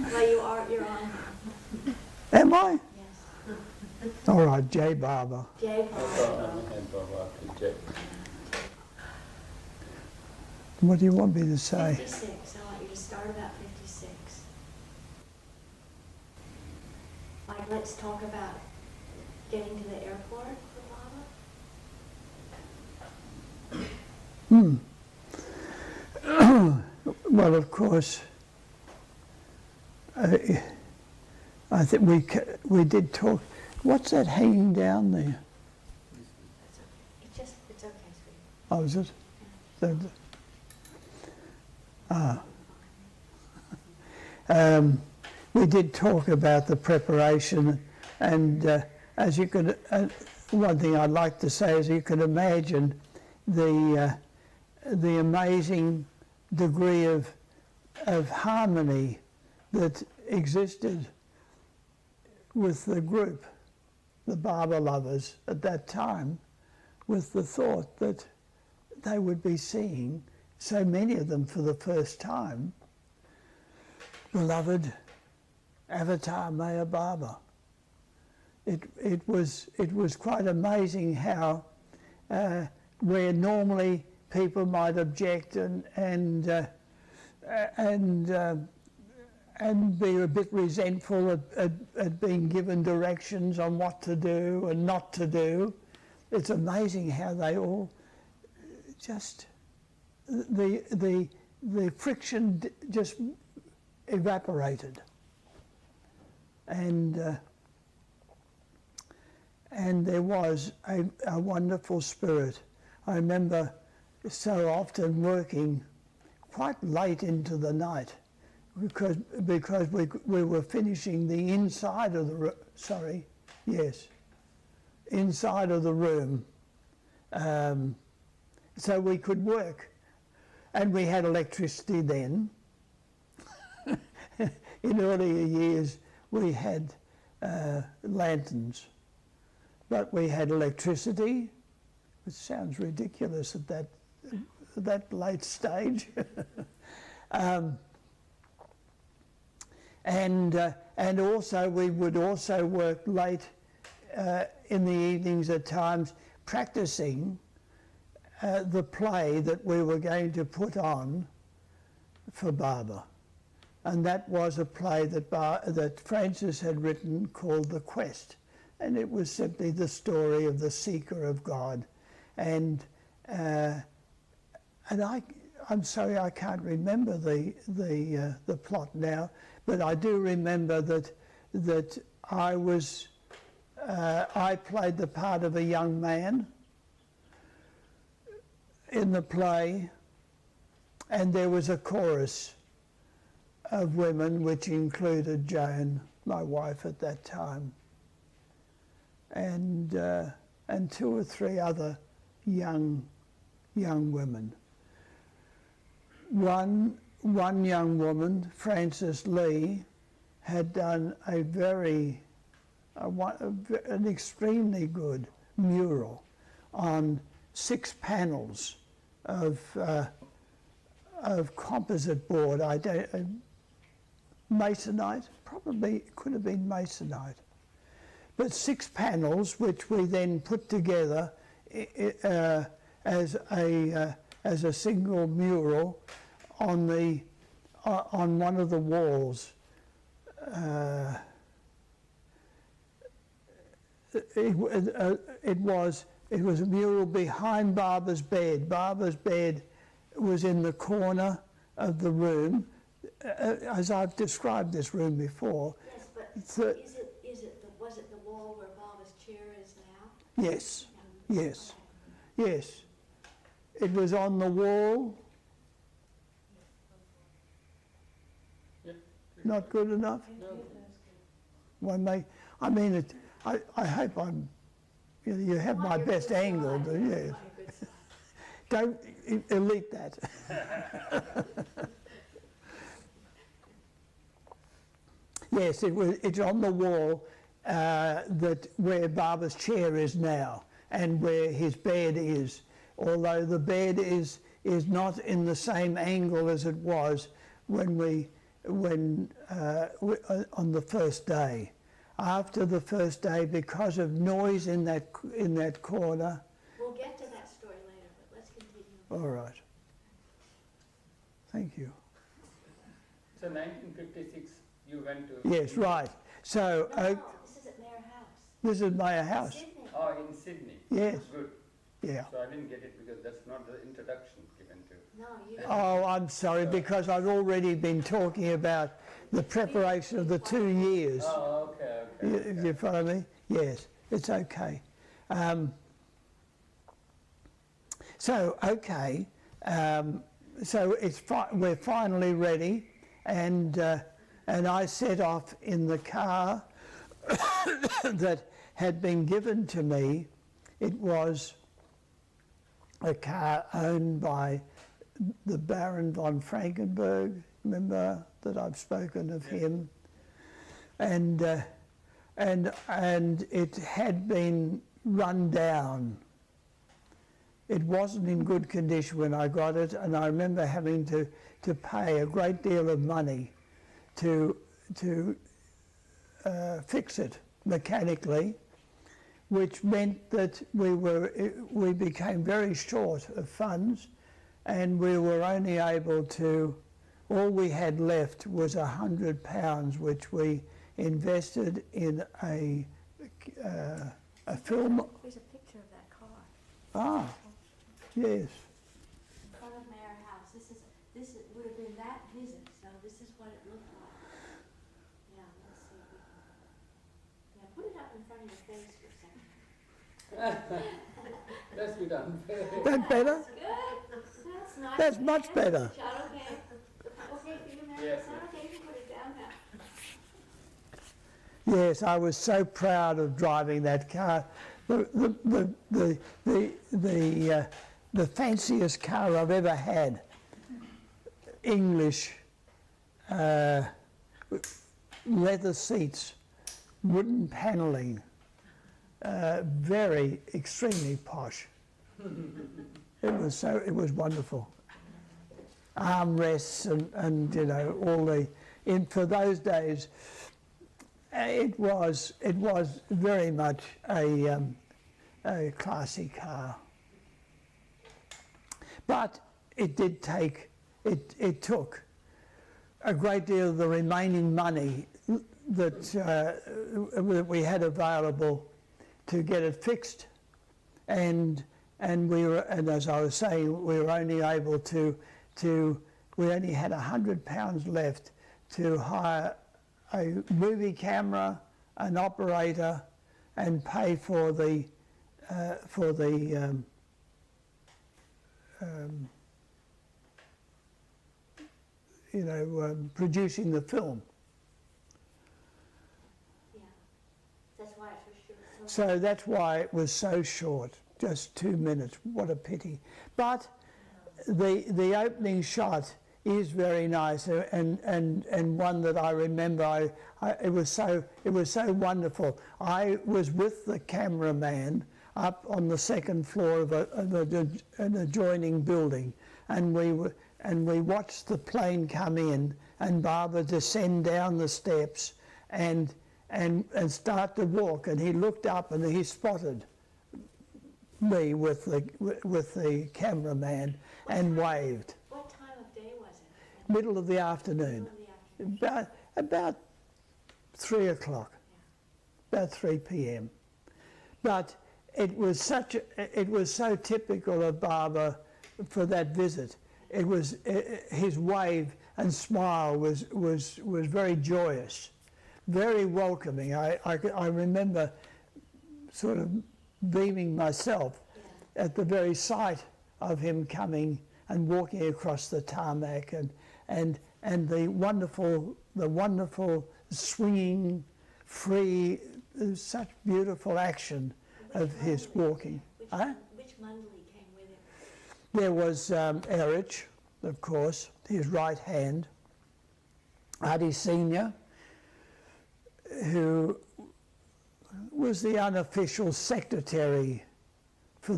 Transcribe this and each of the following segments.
Well, you're on. Am I? Yes. All right, J. Barber. J. Barber. What do you want me to say? 56. I want you to start about 56. Like, let's talk about getting to the airport for Baba. Well, of course, I think we did talk. What's that hanging down there? It's okay, sweetie. Oh, is it? We did talk about the preparation, and as you could, one thing I'd like to say is you can imagine the amazing degree of harmony that existed with the group, the Barber lovers at that time, with the thought that they would be seeing, so many of them for the first time, beloved Avatar Meher Baba. It was quite amazing how where normally people might object and be a bit resentful at being given directions on what to do and not to do. It's amazing how they all just the friction just evaporated, and there was a wonderful spirit. I remember so often working quite late into the night because we were finishing the inside of the inside of the room, so we could work, and we had electricity then. In earlier years we had lanterns, but we had electricity, which sounds ridiculous at that late stage. And also we would also work late in the evenings at times practicing the play that we were going to put on for Baba. And that was a play that Francis had written called The Quest. And it was simply the story of the seeker of God. And I'm sorry I can't remember the plot now, but I do remember that I played the part of a young man in the play, and there was a chorus of women which included Joan, my wife at that time, and 2 or 3 other young women. One young woman, Frances Lee, had done an extremely good mural on 6 panels of composite board. Masonite, probably it could have been masonite, but 6 panels which we then put together as a single mural on one of the walls. It was a mural behind Baba's bed. Baba's bed was in the corner of the room, as I've described this room before. Yes, but was it the wall where Baba's chair is now? Yes, yes, yes. It was on the wall. Not good enough? No. I hope you have my best angle, do you? Don't elite that. Yes, it's on the wall where Baba's chair is now and where his bed is, although the bed is not in the same angle as it was when we on the first day. After the first day, because of noise in that corner. We'll get to that story later, but let's continue. All right. Thank you. So 1956, you went to... Yes, right. So No, this is at Mayor House. this is my house. Sydney. Oh, in Sydney. Yes. Good. Yeah. So I didn't get it because that's not the introduction given to... No, you don't. Oh, I'm sorry, because I've already been talking about the preparation of the 2 years. Oh, okay, okay. You follow me? Yes, it's okay. So we're finally ready, and I set off in the car that had been given to me. It was a car owned by the Baron von Frankenberg. Remember that I've spoken of him, and it had been run down. It wasn't in good condition when I got it, and I remember having to pay a great deal of money to fix it mechanically, which meant that we became very short of funds, and we were only able to. All we had left was £100, which we invested in a film. There's a picture of that car Ah, yes. in front of Mayor House. This would have been that visit, so this is what it looked like. Yeah, let's see if we can. Yeah, put it up in front of your face for a second. That's be done. That better? That's good. That's nice. That's much better. Shot okay? Okay for you, Mary? Yes. Is that okay if you put it down now? Yes, I was so proud of driving that car. The fanciest car I've ever had. English, leather seats, wooden panelling, very extremely posh. It was wonderful. Armrests and you know all for those days. It was very much a classy car, but it took a great deal of the remaining money that we had available to get it fixed, and as I was saying, we were only able we only had £100 left to hire a movie camera, an operator, and pay for the producing the film. Yeah. That's why it was short. So that's why it was so short, just 2 minutes. What a pity. But the opening shot is very nice, and one that I remember. It was so wonderful. I was with the cameraman up on the second floor of an adjoining building, and we watched the plane come in and Barbara descend down the steps and start to walk, and he looked up and he spotted me with the cameraman and waved. What time of day was it? Middle of the afternoon, Middle of the afternoon. about 3 o'clock, about 3 p.m. But it was so typical of Barbara for that visit. It was his wave and smile was very joyous, very welcoming. I remember sort of beaming myself at the very sight of him coming and walking across the tarmac, and the wonderful swinging, free, such beautiful action of his walking. Which Mundley came with him? There was Erich, of course, his right hand, Adi Senior, who was the unofficial secretary for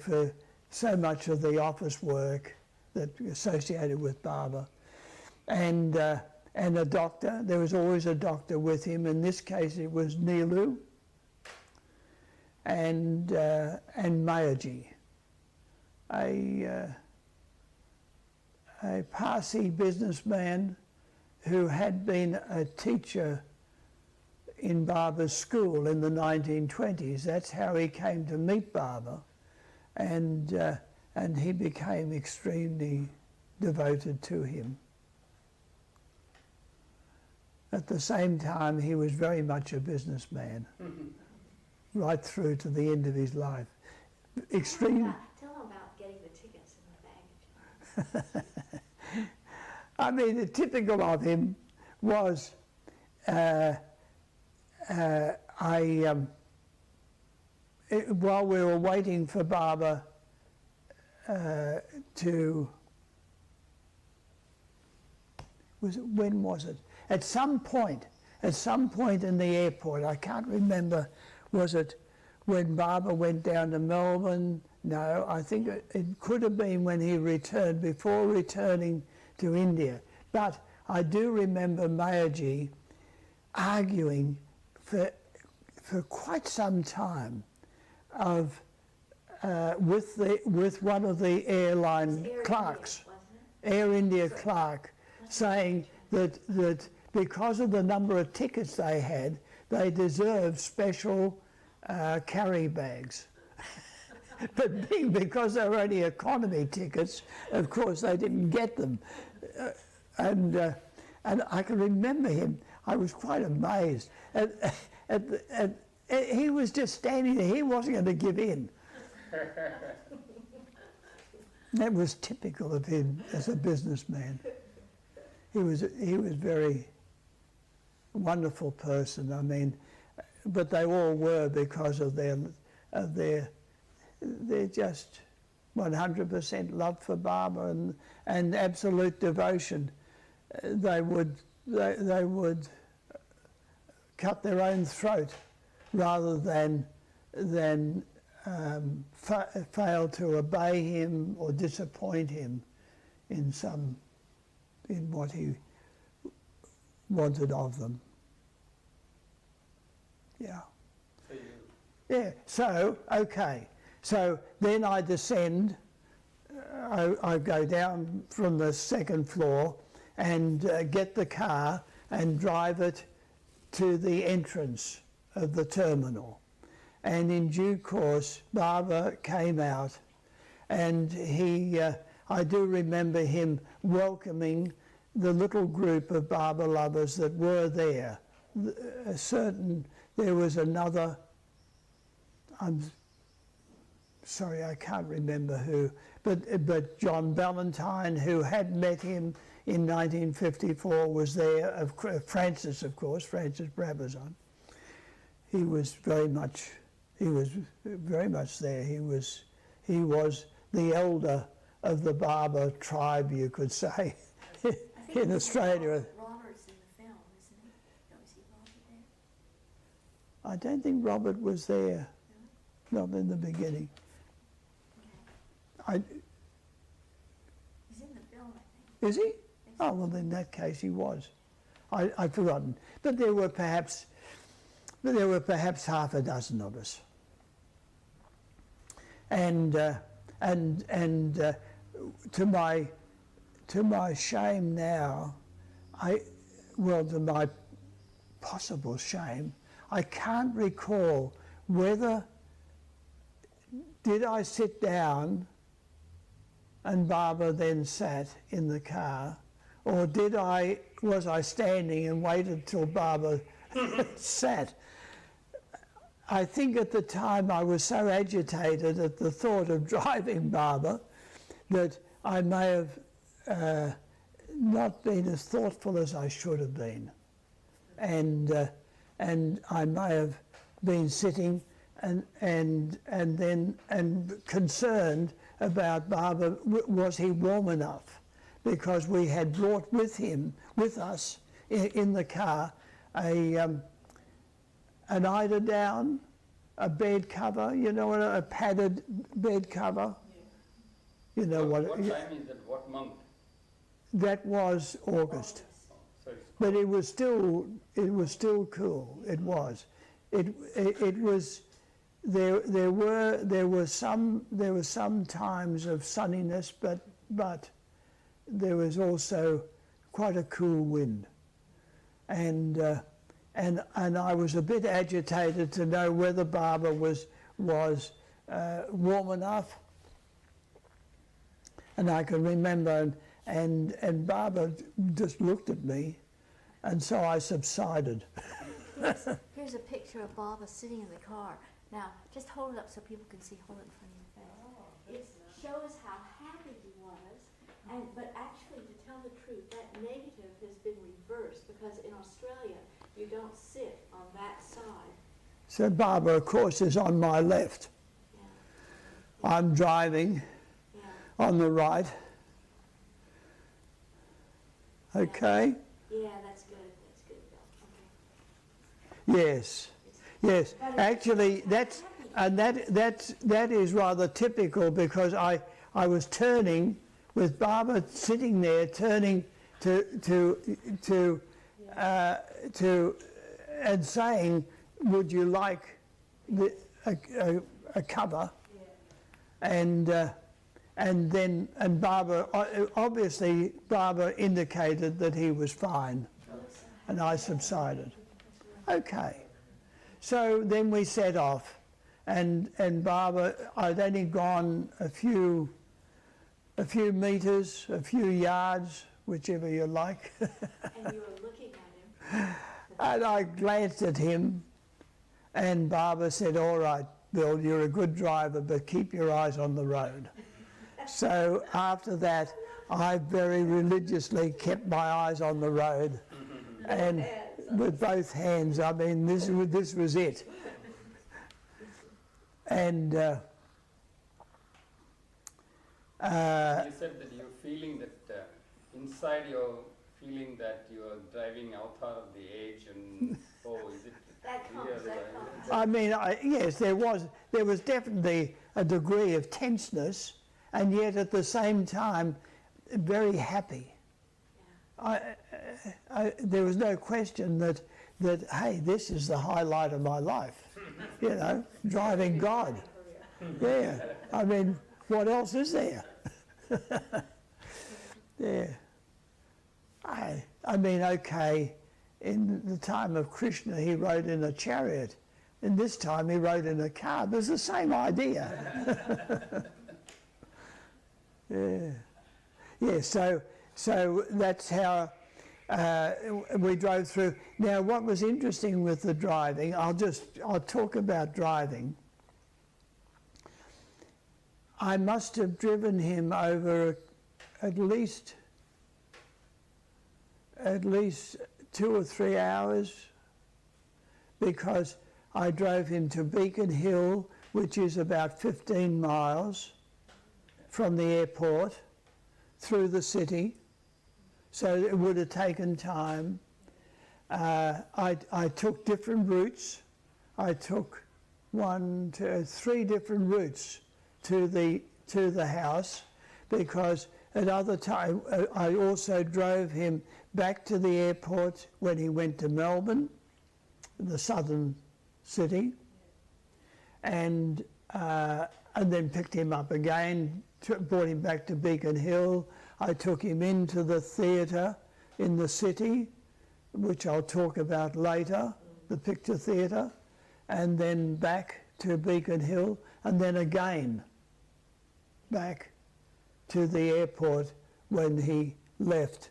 for so much of the office work that associated with Baba, and a doctor. There was always a doctor with him. In this case, it was Nilu and Mayurji, a Parsi businessman who had been a teacher in Baba's school in the 1920s. That's how he came to meet Baba, and he became extremely devoted to him. At the same time, he was very much a businessman, right through to the end of his life. Extreme. Tell them about getting the tickets and the baggage. I mean, the typical of him was, while we were waiting for Baba when was it? At some point in the airport, I can't remember, was it when Baba went down to Melbourne? No, I think it could have been when he returned, before returning to India. But I do remember Mayurji arguing for quite some time with one of the airline clerks, Air India clerk, saying that because of the number of tickets they had, they deserved special carry bags. But because they were only economy tickets, of course they didn't get them. And I can remember him, I was quite amazed. He was just standing there, he wasn't going to give in. That was typical of him as a businessman. He was a very wonderful person, I mean, but they all were because of their just 100% love for Baba and absolute devotion. They would cut their own throat rather than fail to obey him or disappoint him in what he wanted of them. Yeah. Yeah, so, okay. So then I descend, I go down from the second floor and get the car and drive it to the entrance of the terminal. And in due course, Baba came out, and I do remember him welcoming the little group of Baba lovers that were there. There was another, I'm sorry, I can't remember who, but John Ballantyne, who had met him in 1954, was there. Francis, of course, Francis Brabazon. He was very much there. He was the elder of the Baba tribe, you could say, in Australia. Robert's in the film, isn't he? Don't see Robert there? I don't think Robert was there, not in the beginning. Okay. He's in the film, I think. Is he? Oh, well, in that case he was. I've forgotten. But there were perhaps half a dozen of us. And to my shame now, to my possible shame, I can't recall whether did I sit down and Baba then sat in the car, or was I standing and waited till Baba sat? I think at the time I was so agitated at the thought of driving Baba that I may have not been as thoughtful as I should have been, and I may have been sitting and concerned about Baba. Was he warm enough? Because we had brought with us in the car an eiderdown, a bed cover, a padded bed cover. You know What what? time is that? What month? That was August, So it's but it was still cool. It was. It was. There were some times of sunniness, but there was also quite a cool wind, and I was a bit agitated to know whether Barbara was warm enough, and I can remember, and Barbara just looked at me, and so I subsided. Here's a picture of Baba sitting in the car. Now, just hold it up so people can see. Hold it in front of your face. It shows how happy he was, but actually, to tell the truth, that negative has been reversed because in Australia, you don't sit on that side. So Barbara, of course, is on my left. Yeah. I'm driving Yeah. on the right. Okay? Yeah, that's good. That's good, Bill. Okay. Yes. Yes. Actually, that is rather typical because I was turning with Barbara sitting there, turning to and saying, "Would you like a cover?" And Barbara, obviously Barbara indicated that he was fine, and I subsided. Okay. So then we set off, and Barbara, I'd only gone a few meters, a few yards, whichever you like. And you were looking at him. And I glanced at him, and Barbara said, "All right, Bill, you're a good driver, but keep your eyes on the road." So after that, I very religiously kept my eyes on the road, and with both hands. I mean, this was it. And you said that you're feeling that inside you're feeling that you're driving outside of the age, and is it? That comes, really that comes. I mean, yes, there was definitely a degree of tenseness, and yet at the same time, very happy. There was no question that hey, this is the highlight of my life, you know, driving God. Yeah, I mean, what else is there? Yeah. I mean, okay, in the time of Krishna, he rode in a chariot. In this time, he rode in a car. But it's the same idea. Yeah. Yeah, so that's how we drove through. Now, what was interesting with the driving, I'll talk about driving. I must have driven him over at least 2 or 3 hours, because I drove him to Beacon Hill, which is about 15 miles from the airport, through the city. So it would have taken time. I took different routes. I took 1, 2, 3 different routes to the house, because at other time I also drove him back to the airport when he went to Melbourne, the southern city, and then picked him up again, brought him back to Beacon Hill. I took him into the theatre in the city, which I'll talk about later, the picture theatre, and then back to Beacon Hill, and then again back to the airport when he left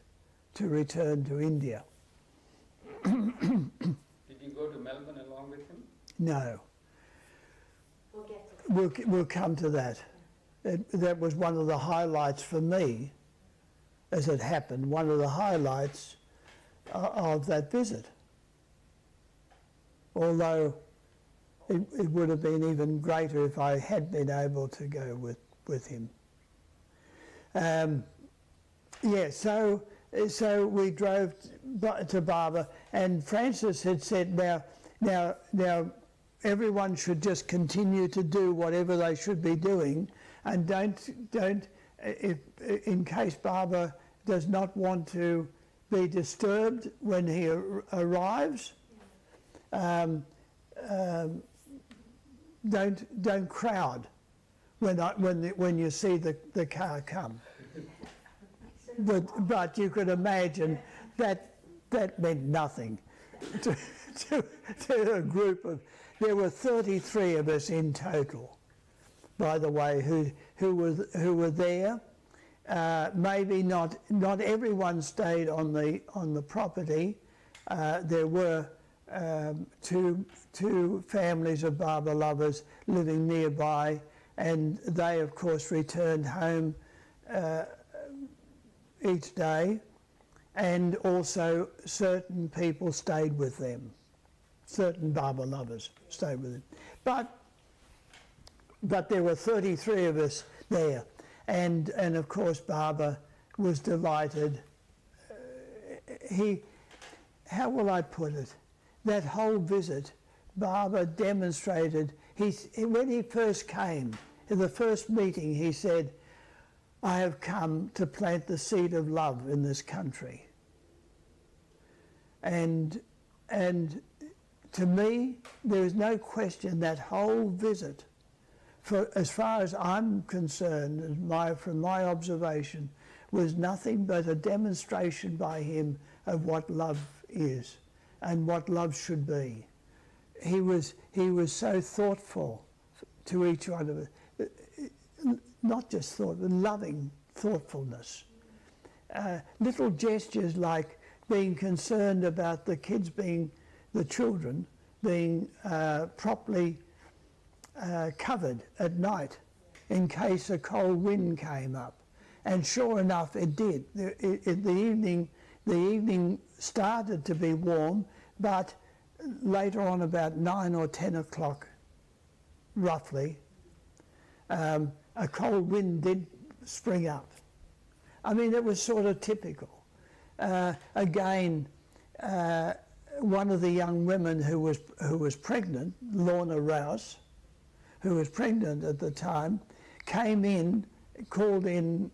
to return to India. Did you go to Melbourne along with him? No, We'll get to that. we'll come to that. That was one of the highlights for me, as it happened, one of the highlights of that visit. Although it would have been even greater if I had been able to go with him. Yeah, so we drove to Barbara, and Francis had said, now everyone should just continue to do whatever they should be doing, and don't if, in case Baba does not want to be disturbed when he arrives, don't crowd when you see the car come. But you could imagine that meant nothing to a group of. There were 33 of us in total, by the way, who were there. Maybe not everyone stayed on the property. There were two families of Baba lovers living nearby, and they of course returned home each day, and also certain people stayed with them. Certain Baba lovers stayed with them. But there were 33 of us there, and of course Baba was delighted. How will I put it? That whole visit, Baba demonstrated, when he first came, in the first meeting he said, I have come to plant the seed of love in this country. And to me, there is no question that whole visit, for as far as I'm concerned, from my observation, was nothing but a demonstration by him of what love is and what love should be. He was so thoughtful to each one of us, not just thought, but loving thoughtfulness. Little gestures like being concerned about the children being properly covered at night in case a cold wind came up. And sure enough, it did. The evening started to be warm, but later on, about 9 or 10 o'clock, roughly, a cold wind did spring up. I mean, it was sort of typical. Again, one of the young women who was pregnant, Lorna Rouse, who was pregnant at the time, came in, called in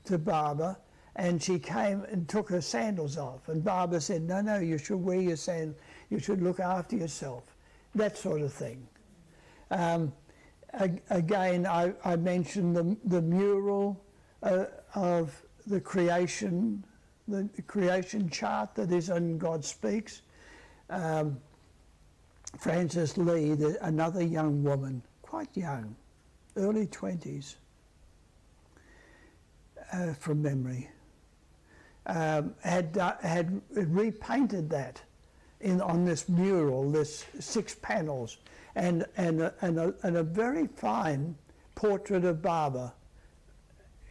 to Baba, and she came and took her sandals off. And Baba said, no, you should wear your sandals, you should look after yourself, that sort of thing. Again, I mentioned the mural of the creation chart that is in God Speaks. Frances Lee, another young woman, quite young, early 20s, from memory, had repainted that on this mural, this 6 panels, and a very fine portrait of Baba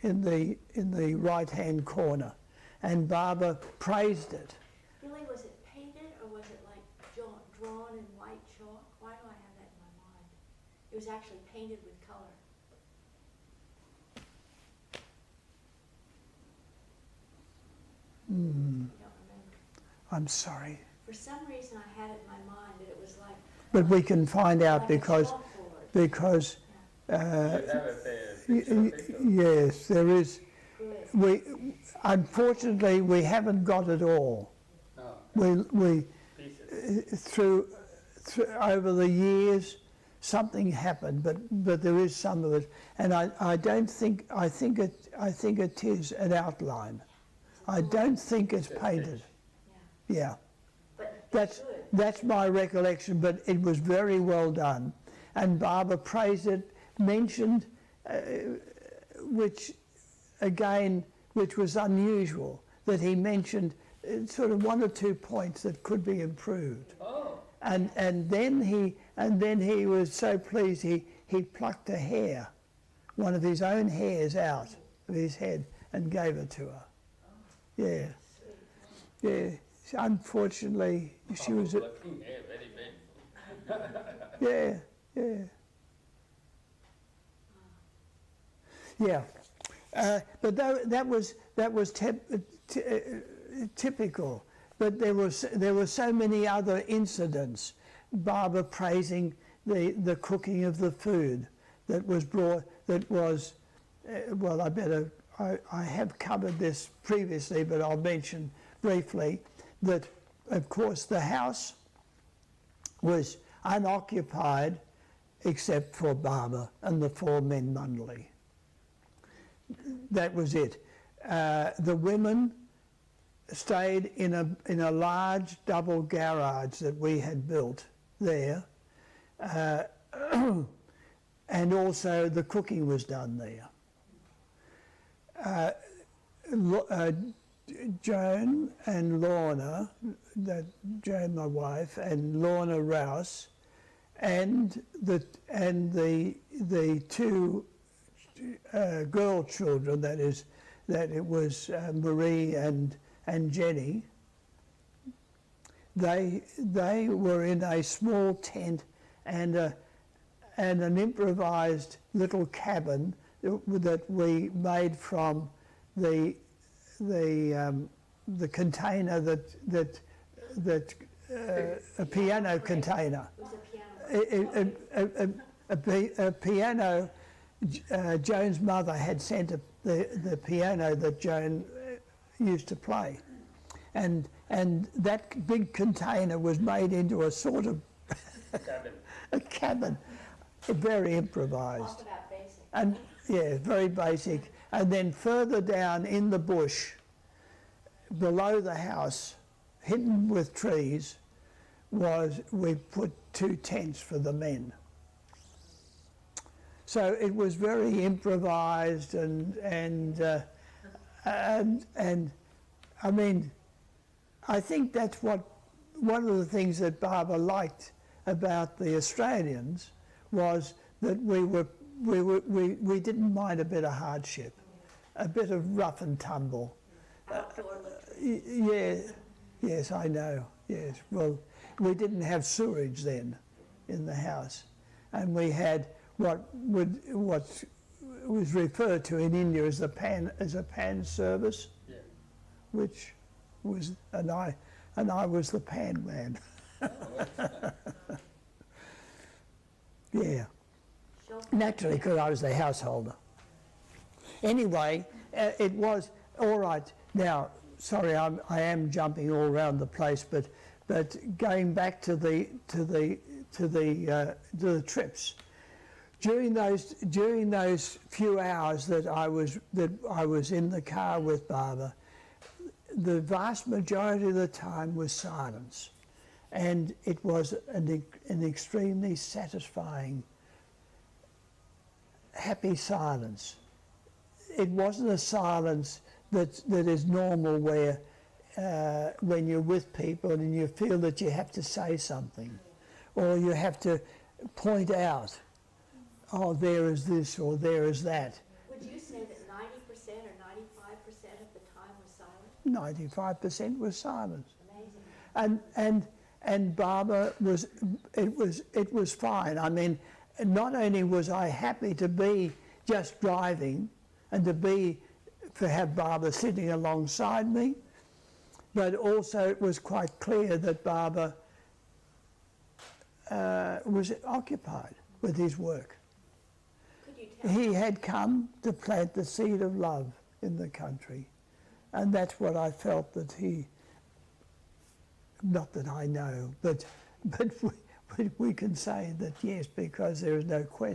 in the right-hand corner, and Baba praised it. Billy, was it painted or was it like drawn in white chalk? Why do I have that in my mind? It was actually painted with color. You don't remember? I'm sorry. For some reason I had it in my mind that it was like... But we can find out like because You have a picture of it? yes, there is. Good. Unfortunately, we haven't got it all. No. We Pieces. through over the years, something happened, but there is some of it, and I think it is an outline. I don't think it's painted. Yeah, But that's my recollection, but it was very well done, and Baba praised it, mentioned, which was unusual, that he mentioned sort of 1 or 2 points that could be improved. Oh. And then he was so pleased he plucked a hair, one of his own hairs out of his head and gave it to her. Yeah. Yeah. Unfortunately, she was. Plucking hair, very painful. Yeah. But that was typical. But there were so many other incidents. Baba praising the cooking of the food that was brought, that was well, I have covered this previously, but I'll mention briefly that, of course, the house was unoccupied except for Barbara and the 4 men Mundley. That was it. The women stayed in a large double garage that we had built there, and also the cooking was done there. Joan and Lorna, Joan my wife, and Lorna Rouse, and the 2 girl children, that it was Marie and Jenny. They were in a small tent and an improvised little cabin that we made from the container that a piano container. It was a piano. A piano. Joan's mother had sent the piano that Joan used to play, and that big container was made into a sort of a cabin, very improvised. Talk about basic. And yeah, very basic. And then further down in the bush, below the house, hidden with trees, we put 2 tents for the men. So it was very improvised, and I mean, I think that's one of the things that Barbara liked about the Australians was that we didn't mind a bit of hardship, a bit of rough and tumble. Outdoor living. Yes, I know. Yes, well, we didn't have sewerage then in the house, and we had what was referred to in India as a pan service, Yeah. which was and I was the pan man. Yeah, Show naturally, because I was the householder. Anyway, it was all right. Now, sorry, I am jumping all around the place, but going back to the trips. During those few hours that I was in the car with Barbara, the vast majority of the time was silence, and it was an extremely satisfying, happy silence. It wasn't a silence that is normal where when you're with people and you feel that you have to say something, or you have to point out, oh, there is this or there is that. Would you say that 90% or 95% of the time was silent? 95% was silence. Amazing. And Barbara it was fine. I mean, not only was I happy to be just driving and to have Barbara sitting alongside me, but also it was quite clear that Barbara was occupied with his work. Could you tell? He had come to plant the seed of love in the country, and that's what I felt that he, not that I know, but we can say that yes, because there is no question.